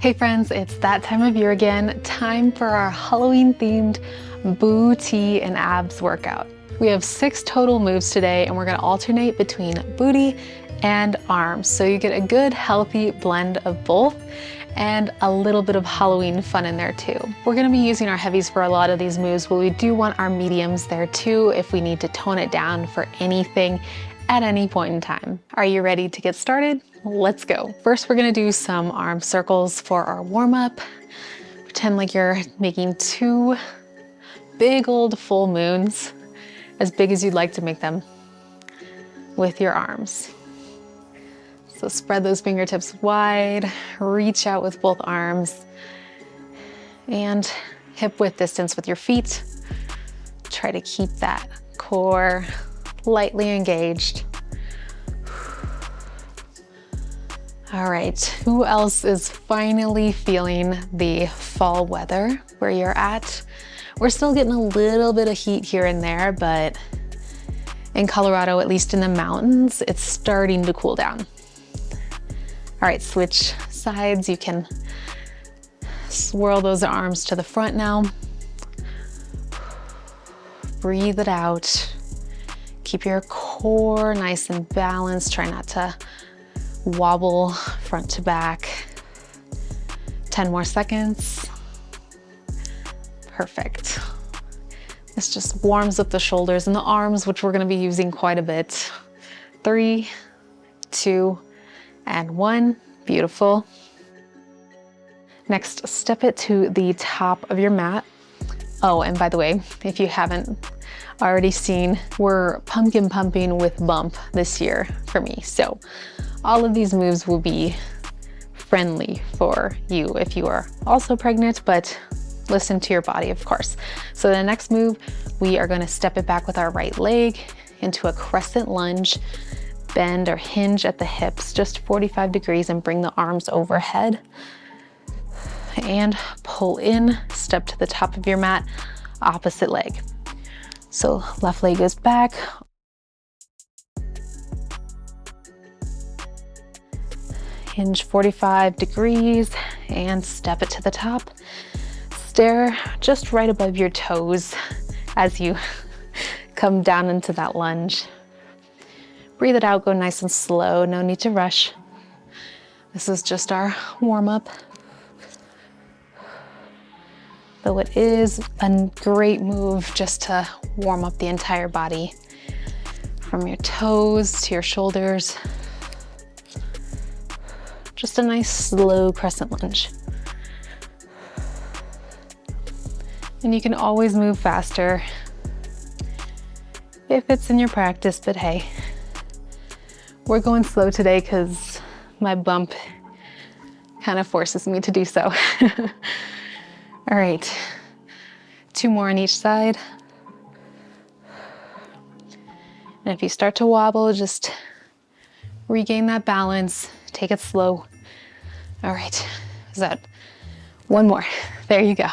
Hey friends, it's that time of year again. Time for our Halloween themed booty and abs workout. We have 6 total moves today and we're gonna alternate between booty and arms. So you get a good healthy blend of both and a little bit of Halloween fun in there too. We're gonna be using our heavies for a lot of these moves, but we do want our mediums there too if we need to tone it down for anything at any point in time. Are you ready to get started? Let's go. First, we're gonna do some arm circles for our warm-up. Pretend like you're making 2 big old full moons, as big as you'd like to make them, with your arms. So spread those fingertips wide, reach out with both arms, and hip width distance with your feet. Try to keep that core lightly engaged. All right, who else is finally feeling the fall weather where you're at? We're still getting a little bit of heat here and there, but in Colorado, at least in the mountains, it's starting to cool down. All right, switch sides. You can swirl those arms to the front now. Breathe it out. Keep your core nice and balanced. Try not to wobble front to back. 10 more seconds. Perfect. This just warms up the shoulders and the arms, which we're gonna be using quite a bit. 3, 2, and 1. Beautiful. Next, step it to the top of your mat. Oh, and by the way, if you haven't already seen, we're pumpkin pumping with bump this year for me. So all of these moves will be friendly for you if you are also pregnant, but listen to your body, of course. So the next move, we are gonna step it back with our right leg into a crescent lunge, bend or hinge at the hips, just 45 degrees, and bring the arms overhead. And pull in, step to the top of your mat, opposite leg. So left leg goes back. Hinge 45 degrees and step it to the top. Stare just right above your toes as you come down into that lunge. Breathe it out, go nice and slow, no need to rush. This is just our warm-up. Though it is a great move just to warm up the entire body, from your toes to your shoulders. Just a nice slow crescent lunge. And you can always move faster if it's in your practice, but hey, we're going slow today because my bump kind of forces me to do so. All right, 2 more on each side. And if you start to wobble, just regain that balance, take it slow. All right, is that 1 more? There you go.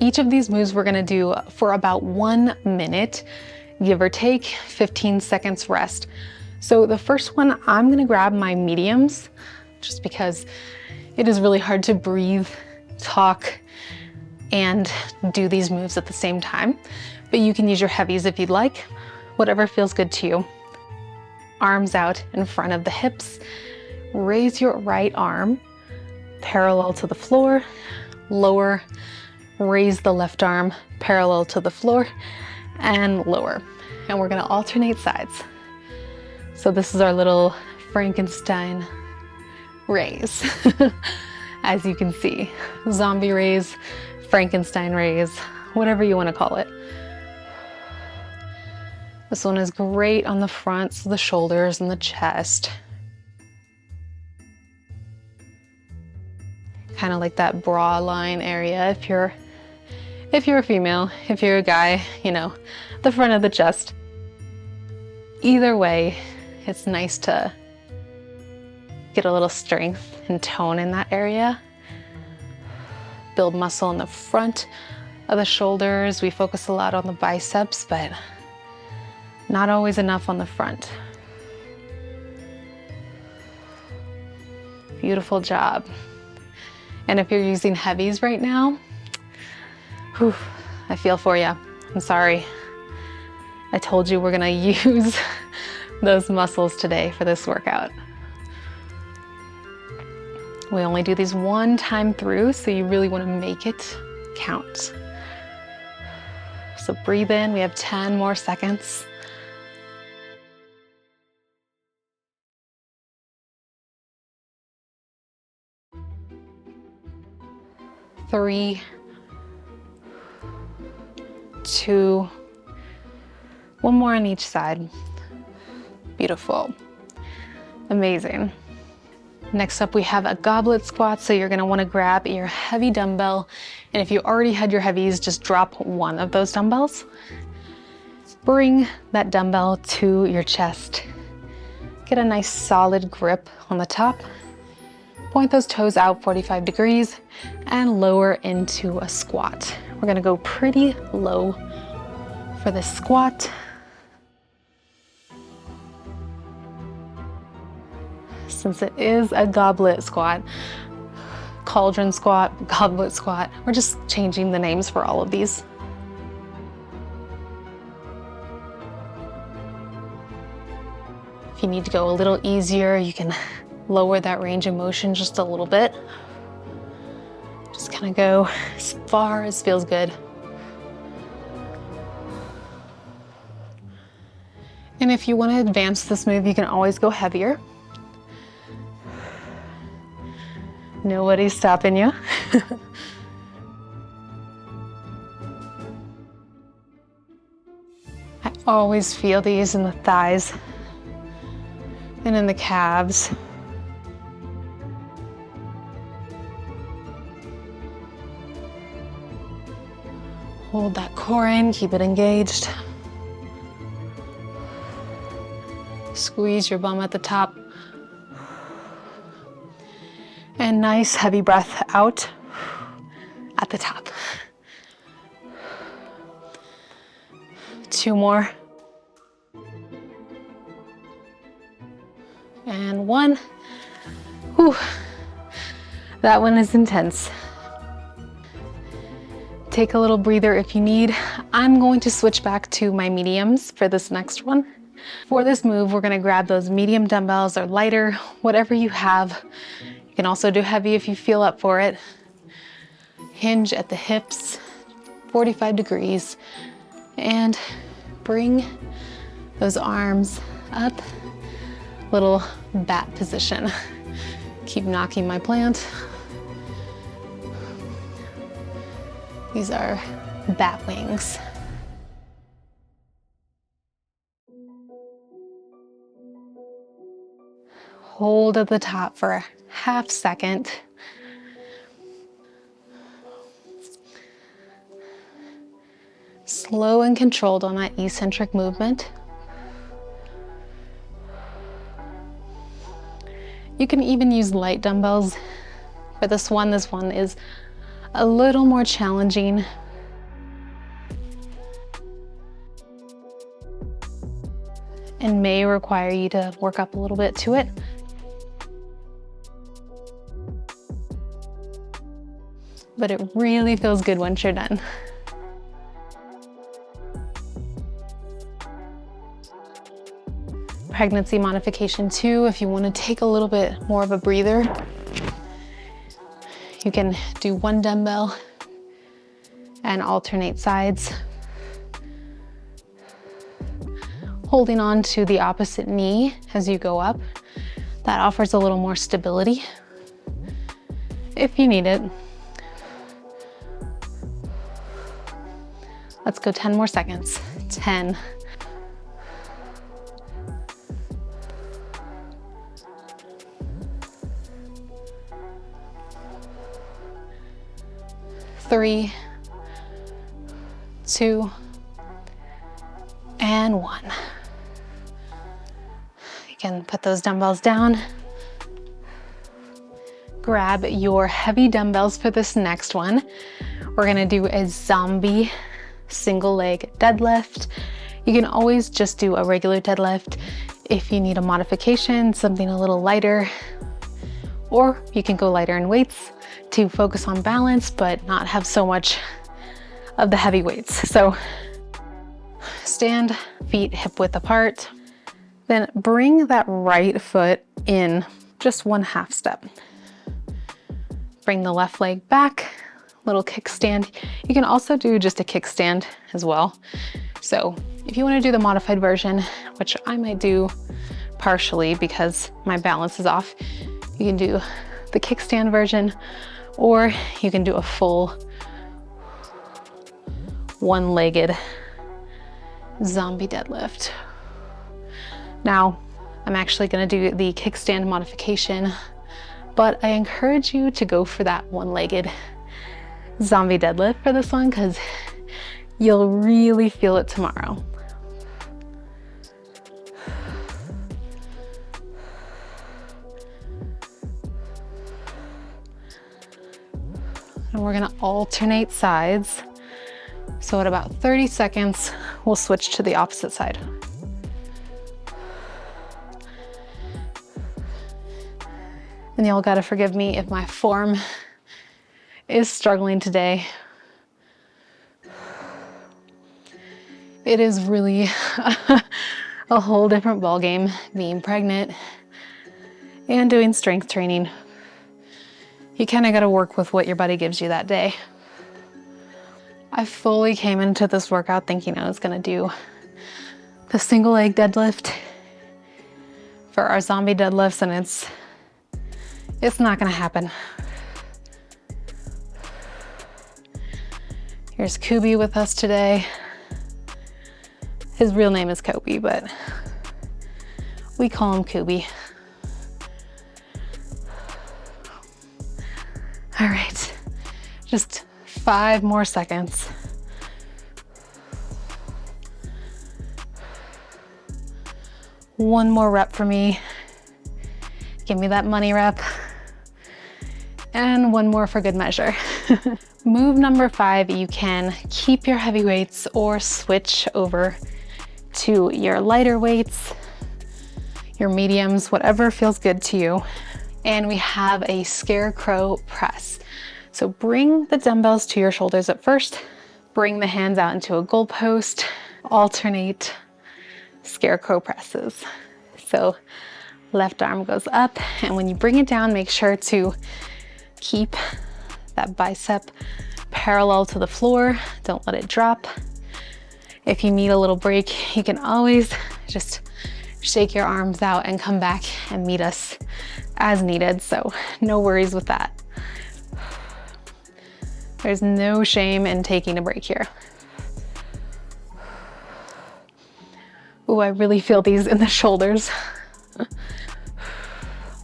Each of these moves we're gonna do for about 1 minute, give or take 15 seconds rest. So the first one, I'm gonna grab my mediums just because it is really hard to breathe, talk, and do these moves at the same time. But you can use your heavies if you'd like, whatever feels good to you. Arms out in front of the hips. Raise your right arm parallel to the floor, lower. Raise the left arm parallel to the floor and lower. And we're gonna alternate sides. So this is our little Frankenstein raise. As you can see, zombie raise, Frankenstein raise, whatever you want to call it. This one is great on the front, so the shoulders and the chest. Kind of like that bra line area if you're a female. If you're a guy, you know, the front of the chest. Either way, it's nice to get a little strength and tone in that area. Build muscle in the front of the shoulders. We focus a lot on the biceps, but not always enough on the front. Beautiful job. And if you're using heavies right now, whew, I feel for you. I'm sorry. I told you we're gonna use those muscles today for this workout. We only do these one time through, so you really wanna make it count. So breathe in, we have 10 more seconds. 3, 2, one more on each side. Beautiful. Amazing. Next up, we have a goblet squat. So you're gonna wanna grab your heavy dumbbell. And if you already had your heavies, just drop one of those dumbbells. Bring that dumbbell to your chest. Get a nice solid grip on the top. Point those toes out 45 degrees and lower into a squat. We're gonna go pretty low for this squat. Since it is a goblet squat, cauldron squat, goblet squat, we're just changing the names for all of these. If you need to go a little easier, you can lower that range of motion just a little bit. Just kind of go as far as feels good. And if you want to advance this move, you can always go heavier. Nobody's stopping you. I always feel these in the thighs and in the calves. Hold that core in, keep it engaged. Squeeze your bum at the top. And nice heavy breath out at the top. 2 more. And 1. Whew. That one is intense. Take a little breather if you need. I'm going to switch back to my mediums for this next one. For this move, we're gonna grab those medium dumbbells or lighter, whatever you have. You can also do heavy if you feel up for it. Hinge at the hips, 45 degrees, and bring those arms up, little bat position. Keep knocking my plant. These are bat wings. Hold at the top for a half second. Slow and controlled on that eccentric movement. You can even use light dumbbells for this one. This one is a little more challenging. And may require you to work up a little bit to it. But it really feels good once you're done. Pregnancy modification 2, if you want to take a little bit more of a breather, you can do 1 dumbbell and alternate sides. Holding on to the opposite knee as you go up. That offers a little more stability if you need it. Let's go 10 more seconds. 10. 3, 2, and 1. You can put those dumbbells down. Grab your heavy dumbbells for this next one. We're gonna do a zombie single leg deadlift. You can always just do a regular deadlift. If you need a modification, something a little lighter, Or you can go lighter in weights to focus on balance, but not have so much of the heavy weights. So stand, feet hip width apart, then bring that right foot in just 1/2 step. Bring the left leg back, little kickstand. You can also do just a kickstand as well. So if you want to do the modified version, which I might do partially because my balance is off, you can do the kickstand version, or you can do a full one-legged zombie deadlift. Now, I'm actually gonna do the kickstand modification, but I encourage you to go for that one-legged zombie deadlift for this one because you'll really feel it tomorrow. And we're gonna alternate sides. So at about 30 seconds, we'll switch to the opposite side. And y'all gotta forgive me if my form is struggling today. It is really a whole different ballgame being pregnant and doing strength training. You kind of got to work with what your body gives you that day. I fully came into this workout thinking I was going to do the single leg deadlift for our zombie deadlifts, and it's not going to happen. Here's Kubi with us today. His real name is Kobe, but we call him Kubi. All right, just 5 more seconds. One more rep for me. Give me that money rep. And one more for good measure. Move number 5, you can keep your heavy weights or switch over to your lighter weights, your mediums, whatever feels good to you. And we have a Scarecrow Press. So bring the dumbbells to your shoulders at first, bring the hands out into a goalpost, alternate Scarecrow presses. So left arm goes up, and when you bring it down, make sure to keep that bicep parallel to the floor. Don't let it drop. If you need a little break, you can always just shake your arms out and come back and meet us as needed. So no worries with that. There's no shame in taking a break here. Ooh, I really feel these in the shoulders.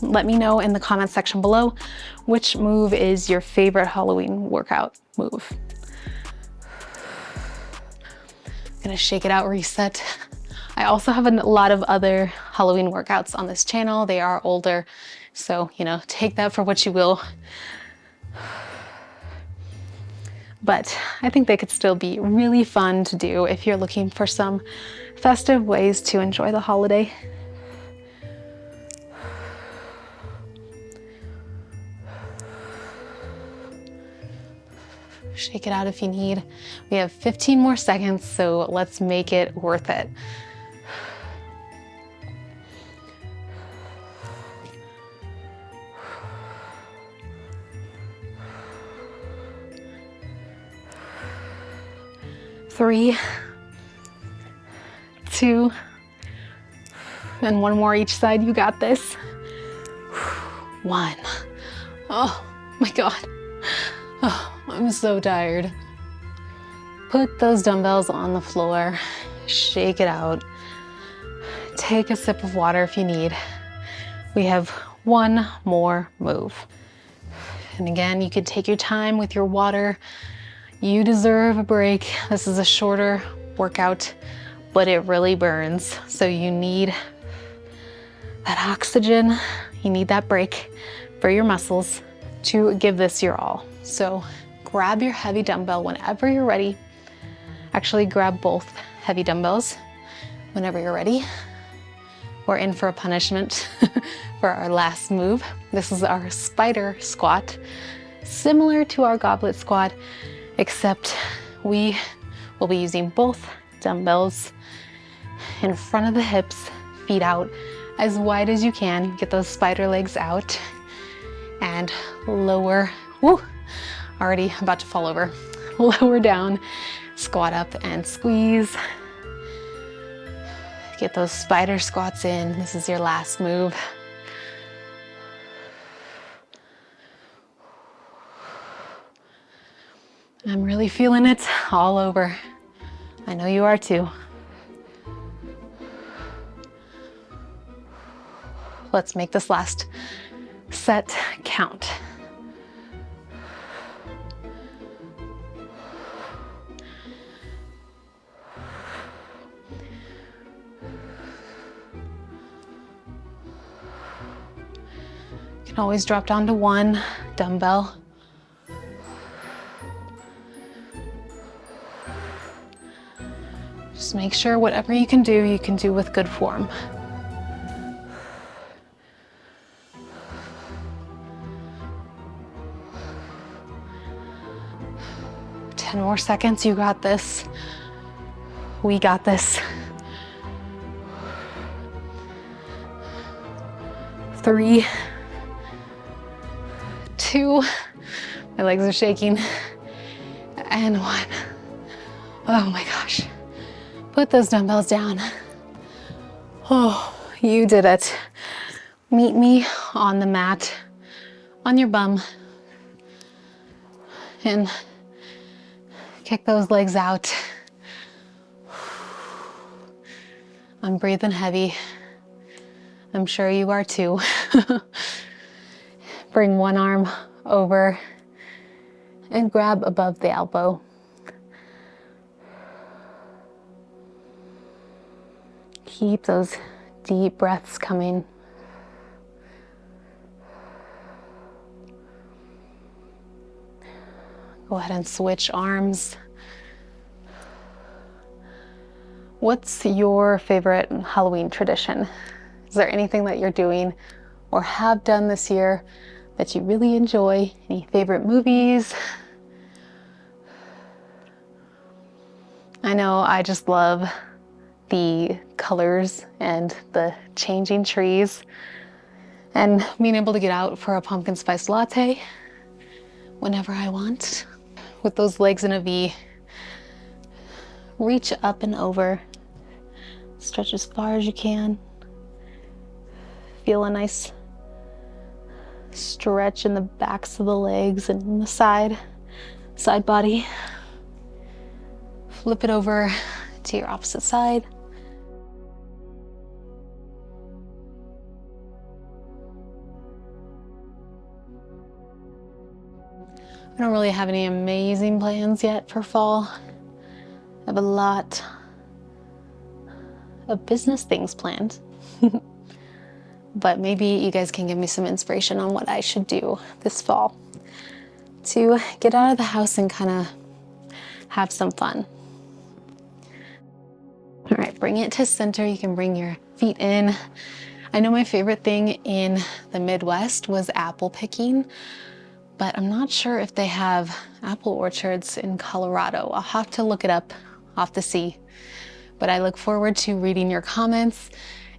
Let me know in the comment section below which move is your favorite Halloween workout move. Gonna shake it out, reset. I also have a lot of other Halloween workouts on this channel. They are older, so take that for what you will. But I think they could still be really fun to do if you're looking for some festive ways to enjoy the holiday. Shake it out if you need. We have 15 more seconds, so let's make it worth it. Three, 2, and one more each side. You got this. 1. Oh my God. Oh, I'm so tired. Put those dumbbells on the floor, shake it out. Take a sip of water if you need. We have one more move. And again, you could take your time with your water. You deserve a break. This is a shorter workout, but it really burns. So you need that oxygen. You need that break for your muscles to give this your all. So grab your heavy dumbbell whenever you're ready. Actually, grab both heavy dumbbells whenever you're ready. we're in for a punishment for our last move. This is our spider squat, similar to our goblet squat, except we will be using both dumbbells in front of the hips, feet out as wide as you can. Get those spider legs out and lower, woo, already about to fall over. Lower down, squat up and squeeze. Get those spider squats in. This is your last move. I'm really feeling it all over. I know you are too. Let's make this last set count. You can always drop down to one dumbbell. Just make sure whatever you can do with good form. Ten more seconds, you got this. We got this. 3, 2, my legs are shaking, and 1. Oh my gosh. Put those dumbbells down. Oh, you did it. Meet me on the mat, on your bum, and kick those legs out. I'm breathing heavy. I'm sure you are too. Bring one arm over and grab above the elbow. Keep those deep breaths coming. Go ahead and switch arms. What's your favorite Halloween tradition? Is there anything that you're doing or have done this year that you really enjoy? Any favorite movies? I know I just love the colors and the changing trees and being able to get out for a pumpkin spice latte whenever I want. With those legs in a V, reach up and over, stretch as far as you can. Feel a nice stretch in the backs of the legs and in the side body. Flip it over to your opposite side. I don't really have any amazing plans yet for fall. I have a lot of business things planned. But maybe you guys can give me some inspiration on what I should do this fall to get out of the house and kind of have some fun. All right, bring it to center. You can bring your feet in. I know my favorite thing in the Midwest was apple picking, but I'm not sure if they have apple orchards in Colorado. I'll have to look it up. I'll have to see. But I look forward to reading your comments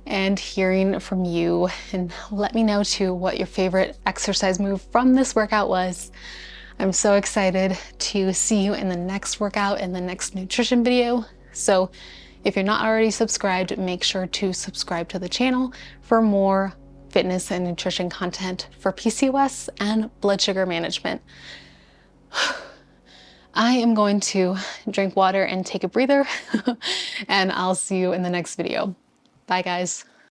and hearing from you, and let me know too what your favorite exercise move from this workout was. I'm so excited to see you in the next workout and the next nutrition video. So if you're not already subscribed, make sure to subscribe to the channel for more fitness and nutrition content for PCOS and blood sugar management. I am going to drink water and take a breather, and I'll see you in the next video. Bye guys.